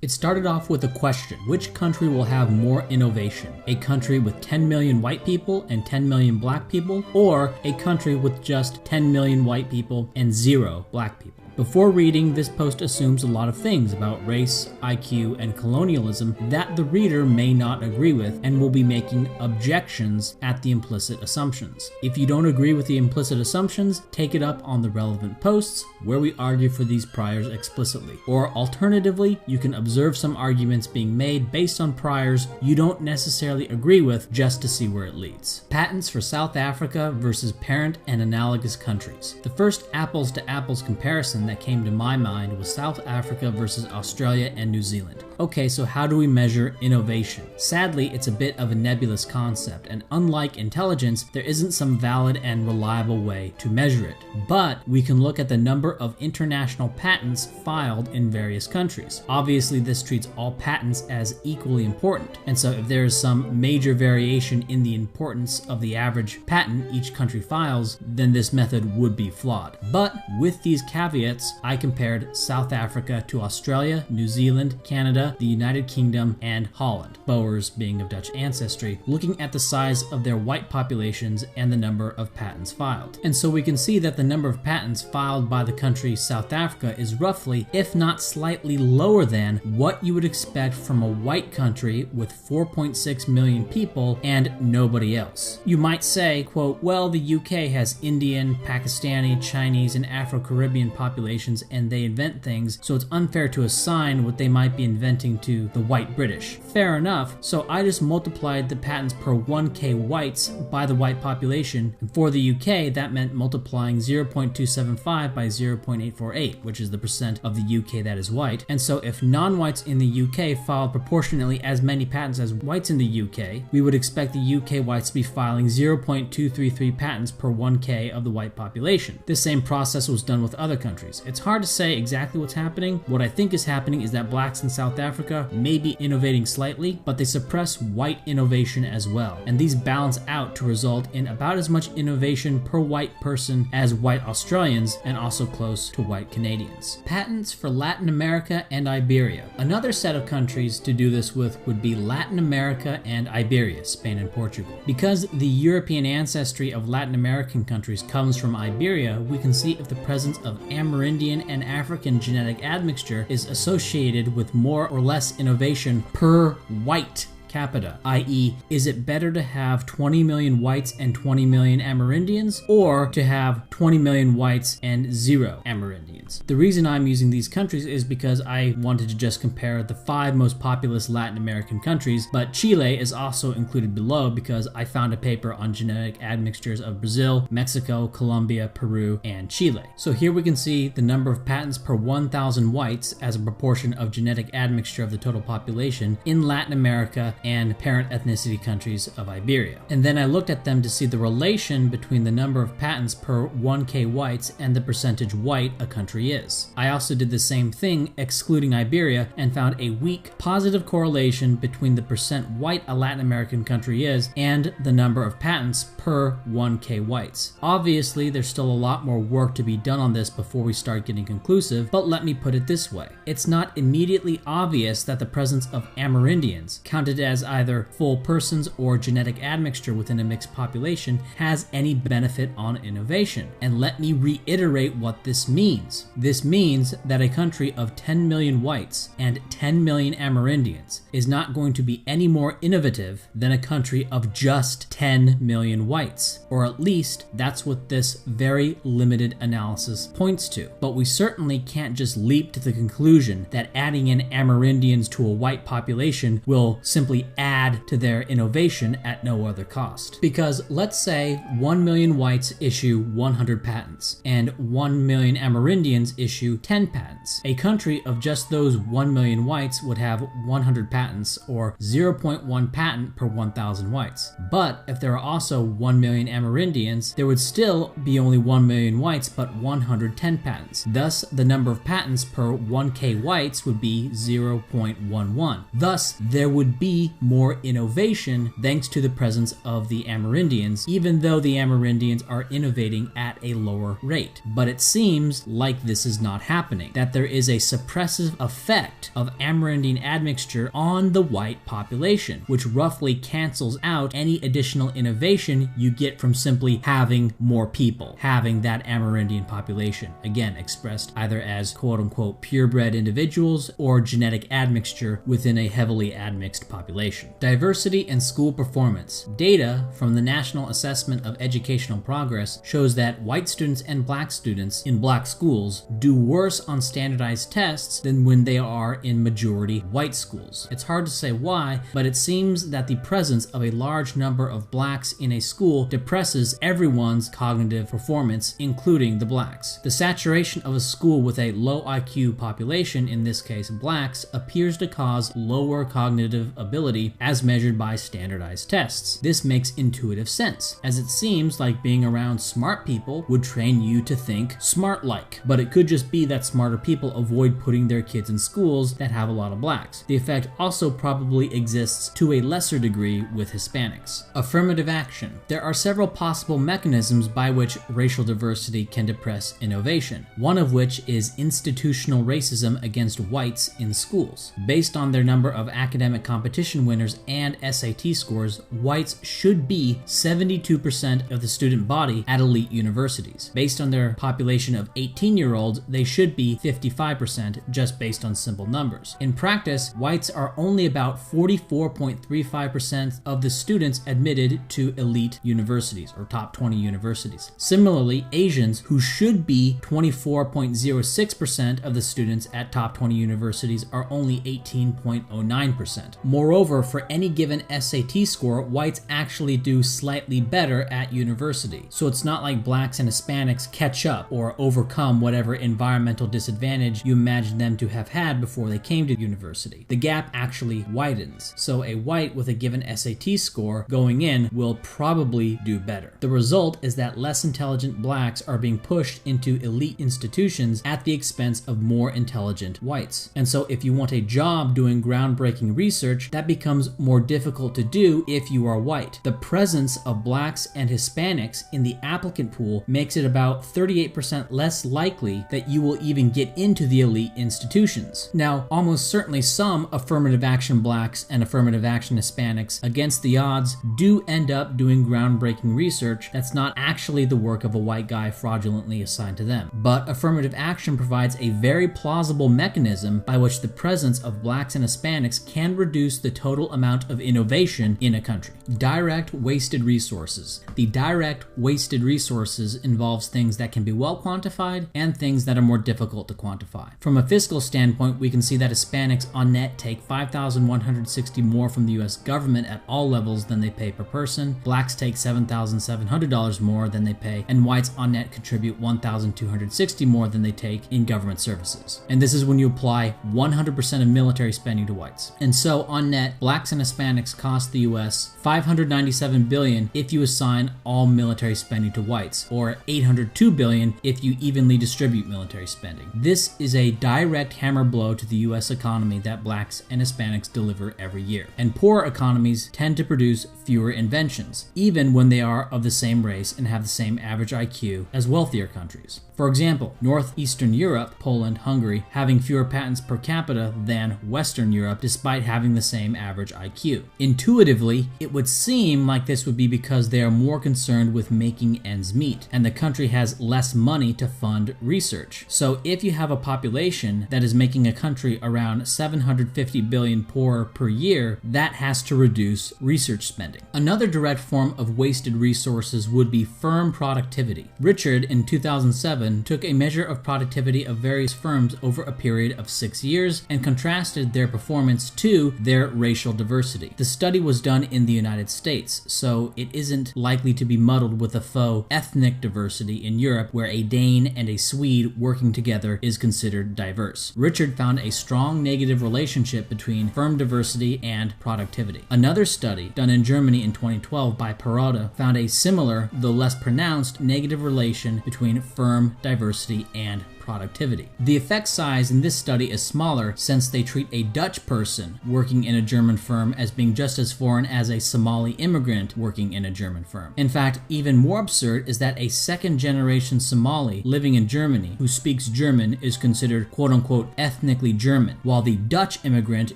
It started off with a question: which country will have more innovation? A country with 10 million white people and 10 million black people, or a country with just 10 million white people and 0 black people? Before reading, this post assumes a lot of things about race, IQ, and colonialism that the reader may not agree with and will be making objections at the implicit assumptions. If you don't agree with the implicit assumptions, take it up on the relevant posts where we argue for these priors explicitly. Or alternatively, you can observe some arguments being made based on priors you don't necessarily agree with just to see where it leads. Patents for South Africa versus parent and analogous countries. The first apples to apples comparison that came to my mind was South Africa versus Australia and New Zealand. Okay, so how do we measure innovation? Sadly, it's a bit of a nebulous concept, and unlike intelligence, there isn't some valid and reliable way to measure it. But we can look at the number of international patents filed in various countries. Obviously, this treats all patents as equally important, and so if there is some major variation in the importance of the average patent each country files, then this method would be flawed. But with these caveats, I compared South Africa to Australia, New Zealand, Canada, the United Kingdom, and Holland, Boers being of Dutch ancestry, looking at the size of their white populations and the number of patents filed. And so we can see that the number of patents filed by the country South Africa is roughly, if not slightly lower than, what you would expect from a white country with 4.6 million people and nobody else. You might say, quote, well, the UK has Indian, Pakistani, Chinese, and Afro-Caribbean populations and they invent things, so it's unfair to assign what they might be inventing to the white British. Fair enough, so I just multiplied the patents per 1k whites by the white population, and for the UK that meant multiplying 0.275 by 0.848, which is the percent of the UK that is white. And so if non-whites in the UK filed proportionately as many patents as whites in the UK, we would expect the UK whites to be filing 0.233 patents per 1k of the white population. This same process was done with other countries. It's hard to say exactly what's happening. What I think is happening is that blacks in South Africa may be innovating slightly, but they suppress white innovation as well. And these balance out to result in about as much innovation per white person as white Australians, and also close to white Canadians. Patents for Latin America and Iberia. Another set of countries to do this with would be Latin America and Iberia, Spain and Portugal. Because the European ancestry of Latin American countries comes from Iberia, we can see if the presence of Amerindian and African genetic admixture is associated with more or less innovation per white capita, i.e., is it better to have 20 million whites and 20 million Amerindians, or to have 20 million whites and 0 Amerindians? The reason I'm using these countries is because I wanted to just compare the 5 most populous Latin American countries, but Chile is also included below because I found a paper on genetic admixtures of Brazil, Mexico, Colombia, Peru, and Chile. So here we can see the number of patents per 1,000 whites as a proportion of genetic admixture of the total population in Latin America and parent ethnicity countries of Iberia. And then I looked at them to see the relation between the number of patents per 1k whites and the percentage white a country is. I also did the same thing excluding Iberia and found a weak positive correlation between the percent white a Latin American country is and the number of patents per 1k whites. Obviously, there's still a lot more work to be done on this before we start getting conclusive, but let me put it this way. It's not immediately obvious that the presence of Amerindians, counted as either full persons or genetic admixture within a mixed population, has any benefit on innovation. And let me reiterate what this means. This means that a country of 10 million whites and 10 million Amerindians is not going to be any more innovative than a country of just 10 million whites. Or at least that's what this very limited analysis points to. But we certainly can't just leap to the conclusion that adding in Amerindians to a white population will simply add to their innovation at no other cost. Because let's say 1 million whites issue 100 patents and 1 million Amerindians issue 10 patents. A country of just those 1 million whites would have 100 patents, or 0.1 patent per 1,000 whites. But if there are also 1 million Amerindians, there would still be only 1 million whites but 110 patents. Thus, the number of patents per 1k whites would be 0.11. Thus, there would be more innovation thanks to the presence of the Amerindians, even though the Amerindians are innovating at a lower rate. But it seems like this is not happening, that there is a suppressive effect of Amerindian admixture on the white population, which roughly cancels out any additional innovation you get from simply having more people, having that Amerindian population, again expressed either as quote-unquote purebred individuals or genetic admixture within a heavily admixed population. Diversity and school performance. Data from the National Assessment of Educational Progress shows that white students and black students in black schools do worse on standardized tests than when they are in majority white schools. It's hard to say why, but it seems that the presence of a large number of blacks in a school depresses everyone's cognitive performance, including the blacks. The saturation of a school with a low IQ population, in this case blacks, appears to cause lower cognitive ability as measured by standardized tests. This makes intuitive sense, as it seems like being around smart people would train you to think smart-like. But it could just be that smarter people avoid putting their kids in schools that have a lot of blacks. The effect also probably exists to a lesser degree with Hispanics. Affirmative action. There are several possible mechanisms by which racial diversity can depress innovation, one of which is institutional racism against whites in schools. Based on their number of academic competition winners and SAT scores, whites should be 72% of the student body at elite universities. Based on their population of 18-year-olds, they should be 55% just based on simple numbers. In practice, whites are only about 44.35% of the students admitted to elite universities or top 20 universities. Similarly, Asians, who should be 24.06% of the students at top 20 universities, are only 18.09%. Moreover, for any given SAT score, whites actually do slightly better at university. So it's not like blacks and Hispanics catch up or overcome whatever environmental disadvantage you imagine them to have had before they came to university. The gap actually widens. So a white with a given SAT score going in will probably do better. The result is that less intelligent blacks are being pushed into elite institutions at the expense of more intelligent whites. And so if you want a job doing groundbreaking research, that becomes more difficult to do if you are white. The presence of blacks and Hispanics in the applicant pool makes it about 38% less likely that you will even get into the elite institutions. Now, almost certainly some affirmative action blacks and affirmative action Hispanics, against the odds, do end up doing groundbreaking research that's not actually the work of a white guy fraudulently assigned to them. But affirmative action provides a very plausible mechanism by which the presence of blacks and Hispanics can reduce the total amount of innovation in a country. Direct wasted resources. The direct wasted resources involves things that can be well quantified and things that are more difficult to quantify. From a fiscal standpoint, we can see that Hispanics on net take $5,160 more from the US government at all levels than they pay per person. Blacks take $7,700 more than they pay, and whites on net contribute $1,260 more than they take in government services. And this is when you apply 100% of military spending to whites. And so on net, blacks and Hispanics cost the US $597 billion if you assign all military spending to whites, or $802 billion if you evenly distribute military spending. This is a direct hammer blow to the US economy that blacks and Hispanics deliver every year. And poorer economies tend to produce fewer inventions, even when they are of the same race and have the same average IQ as wealthier countries. For example, Northeastern Europe, Poland, Hungary, having fewer patents per capita than Western Europe despite having the same average IQ. Intuitively, it would seem like this would be because they are more concerned with making ends meet, and the country has less money to fund research. So if you have a population that is making a country around 750 billion poorer per year, that has to reduce research spending. Another direct form of wasted resources would be firm productivity. Richard, in 2007, took a measure of productivity of various firms over a period of 6 years and contrasted their performance to their racial diversity. The study was done in the United States, so it isn't likely to be muddled with a faux ethnic diversity in Europe where a Dane and a Swede working together is considered diverse. Richard found a strong negative relationship between firm diversity and productivity. Another study done in Germany in 2012 by Perrotta found a similar, though less pronounced, negative relation between firm diversity and productivity. The effect size in this study is smaller since they treat a Dutch person working in a German firm as being just as foreign as a Somali immigrant working in a German firm. In fact, even more absurd is that a second-generation Somali living in Germany who speaks German is considered quote-unquote ethnically German, while the Dutch immigrant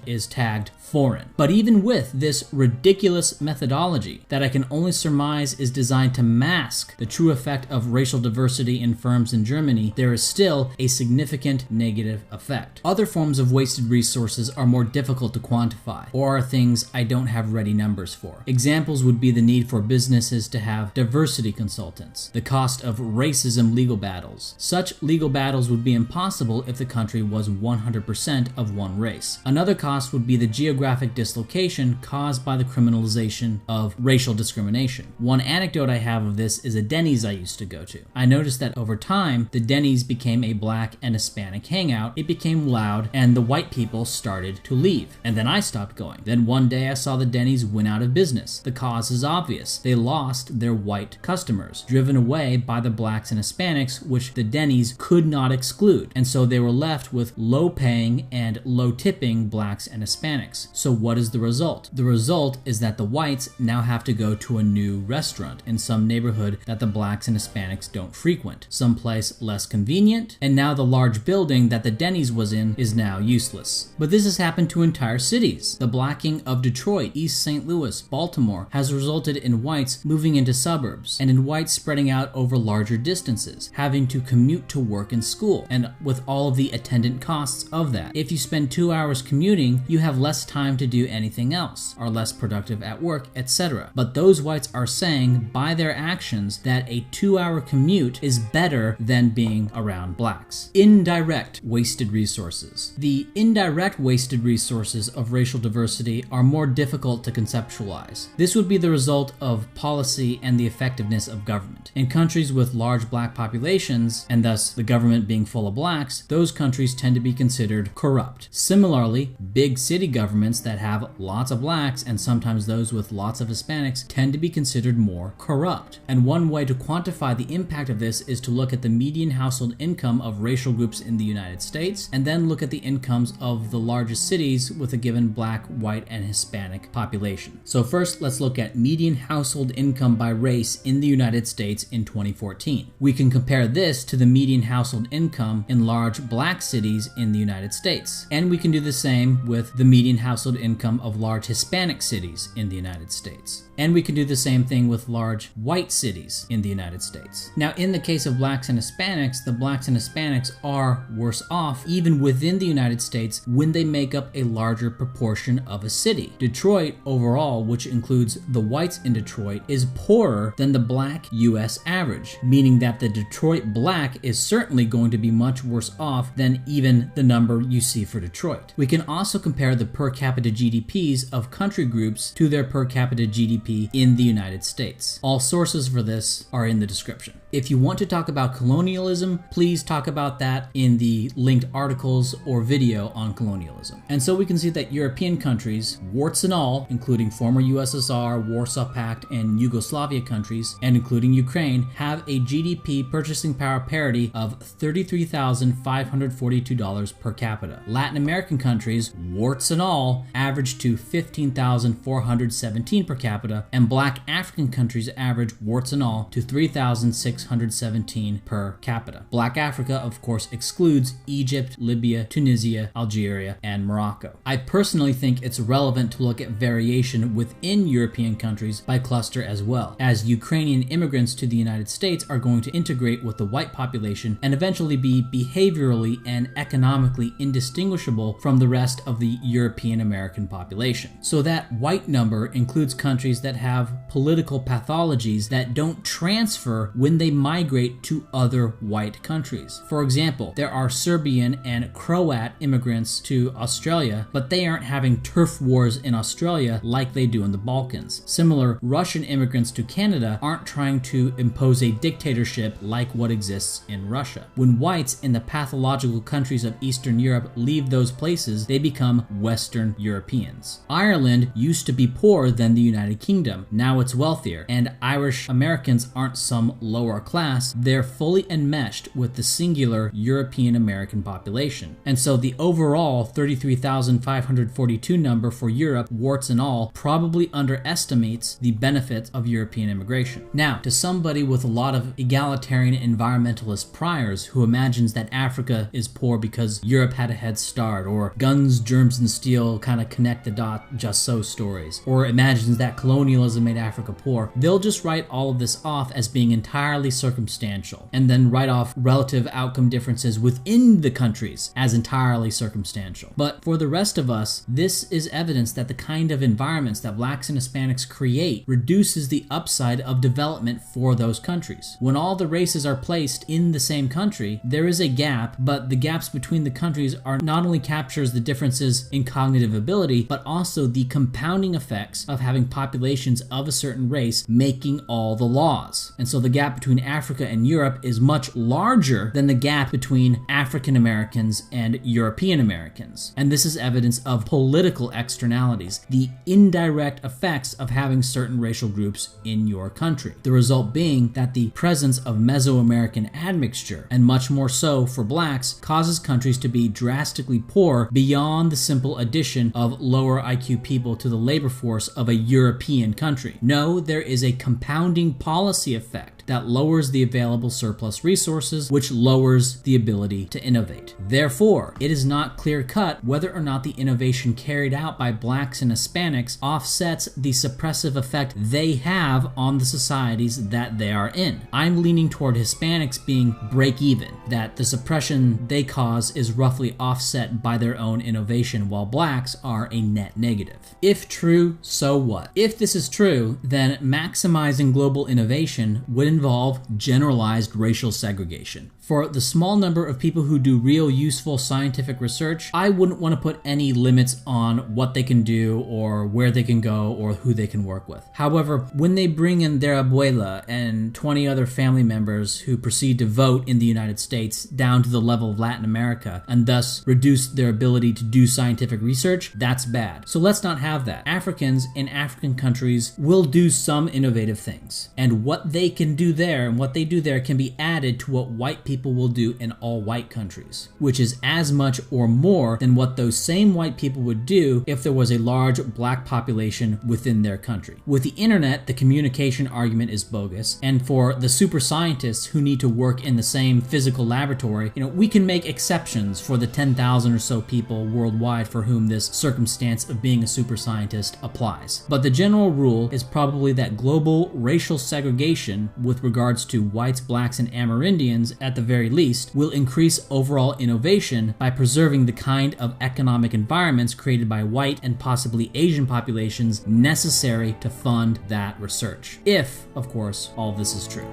is tagged foreign. But even with this ridiculous methodology that I can only surmise is designed to mask the true effect of racial diversity in firms in Germany, there is still a significant negative effect. Other forms of wasted resources are more difficult to quantify, or are things I don't have ready numbers for. Examples would be the need for businesses to have diversity consultants, the cost of racism legal battles. Such legal battles would be impossible if the country was 100% of one race. Another cost would be the geographic dislocation caused by the criminalization of racial discrimination. One anecdote I have of this is a Denny's I used to go to. I noticed that over time, the Denny's became a black and Hispanic hangout, it became loud, and the white people started to leave. And then I stopped going. Then one day I saw the Denny's went out of business. The cause is obvious. They lost their white customers, driven away by the blacks and Hispanics, which the Denny's could not exclude. And so they were left with low-paying and low-tipping blacks and Hispanics. So what is the result? The result is that the whites now have to go to a new restaurant in some neighborhood that the blacks and Hispanics don't frequent, someplace less convenient, and now the large building that the Denny's was in is now useless. But this has happened to entire cities. The blacking of Detroit, East St. Louis, Baltimore has resulted in whites moving into suburbs, and in whites spreading out over larger distances, having to commute to work and school, and with all of the attendant costs of that. If you spend 2 hours commuting, you have less time to do anything else, are less productive at work, etc. But those whites are saying by their actions that a 2-hour commute is better than being around blacks. Indirect wasted resources. The indirect wasted resources of racial diversity are more difficult to conceptualize. This would be the result of policy and the effectiveness of government. In countries with large black populations, and thus the government being full of blacks, those countries tend to be considered corrupt. Similarly, big city governments that have lots of blacks and sometimes those with lots of Hispanics tend to be considered more corrupt. And one way to quantify the impact of this is to look at the median household income of racial groups in the United States, and then look at the incomes of the largest cities with a given black, white, and Hispanic population. So first, let's look at median household income by race in the United States in 2014. We can compare this to the median household income in large black cities in the United States. And we can do the same with the median household income of large Hispanic cities in the United States. And we can do the same thing with large white cities in the United States. Now, in the case of blacks and Hispanics, the blacks and Hispanics are worse off even within the United States when they make up a larger proportion of a city. Detroit overall, which includes the whites in Detroit, is poorer than the black US average, meaning that the Detroit black is certainly going to be much worse off than even the number you see for Detroit. We can also compare the per capita GDPs of country groups to their per capita GDP in the United States. All sources for this are in the description. If you want to talk about colonialism, please talk about that in the linked articles or video on colonialism. And so we can see that European countries, warts and all, including former USSR, Warsaw Pact, and Yugoslavia countries, and including Ukraine, have a GDP purchasing power parity of $33,542 per capita. Latin American countries, warts and all, average to $15,417 per capita, and black African countries average, warts and all, to $3,617 per capita. Black Africa, of course, excludes Egypt, Libya, Tunisia, Algeria, and Morocco. I personally think it's relevant to look at variation within European countries by cluster as well, as Ukrainian immigrants to the United States are going to integrate with the white population and eventually be behaviorally and economically indistinguishable from the rest of the European American population. So that white number includes countries that have political pathologies that don't transfer when they migrate to other white countries. For example, there are Serbian and Croat immigrants to Australia, but they aren't having turf wars in Australia like they do in the Balkans. Similar, Russian immigrants to Canada aren't trying to impose a dictatorship like what exists in Russia. When whites in the pathological countries of Eastern Europe leave those places, they become Western Europeans. Ireland used to be poorer than the United Kingdom. Now it's wealthier, and Irish Americans aren't some lower or class, they're fully enmeshed with the singular European American population. And so the overall 33,542 number for Europe, warts and all, probably underestimates the benefits of European immigration. Now, to somebody with a lot of egalitarian environmentalist priors who imagines that Africa is poor because Europe had a head start, or guns, germs, and steel kind of connect the dot just so stories, or imagines that colonialism made Africa poor, they'll just write all of this off as being entirely circumstantial, and then write off relative outcome differences within the countries as entirely circumstantial. But for the rest of us, this is evidence that the kind of environments that blacks and Hispanics create reduces the upside of development for those countries. When all the races are placed in the same country, there is a gap, but the gaps between the countries are not only captures the differences in cognitive ability, but also the compounding effects of having populations of a certain race making all the laws. And so the gap between Africa and Europe is much larger than the gap between African Americans and European Americans. And this is evidence of political externalities, the indirect effects of having certain racial groups in your country. The result being that the presence of Mesoamerican admixture, and much more so for blacks, causes countries to be drastically poor beyond the simple addition of lower IQ people to the labor force of a European country. No, there is a compounding policy effect that lowers the available surplus resources, which lowers the ability to innovate. Therefore, it is not clear-cut whether or not the innovation carried out by blacks and Hispanics offsets the suppressive effect they have on the societies that they are in. I'm leaning toward Hispanics being break-even, that the suppression they cause is roughly offset by their own innovation, while blacks are a net negative. If true, so what? If this is true, then maximizing global innovation would involve generalized racial segregation. For the small number of people who do real useful scientific research, I wouldn't want to put any limits on what they can do or where they can go or who they can work with. However, when they bring in their abuela and 20 other family members who proceed to vote in the United States down to the level of Latin America and thus reduce their ability to do scientific research, that's bad. So let's not have that. Africans in African countries will do some innovative things. And what they can do there and what they do there can be added to what white people will do in all white countries, which is as much or more than what those same white people would do if there was a large black population within their country. With the internet, the communication argument is bogus, and for the super scientists who need to work in the same physical laboratory, we can make exceptions for the 10,000 or so people worldwide for whom this circumstance of being a super scientist applies. But the general rule is probably that global racial segregation with regards to whites, blacks, and Amerindians at the very least will increase overall innovation by preserving the kind of economic environments created by white and possibly Asian populations necessary to fund that research. If, of course, all this is true.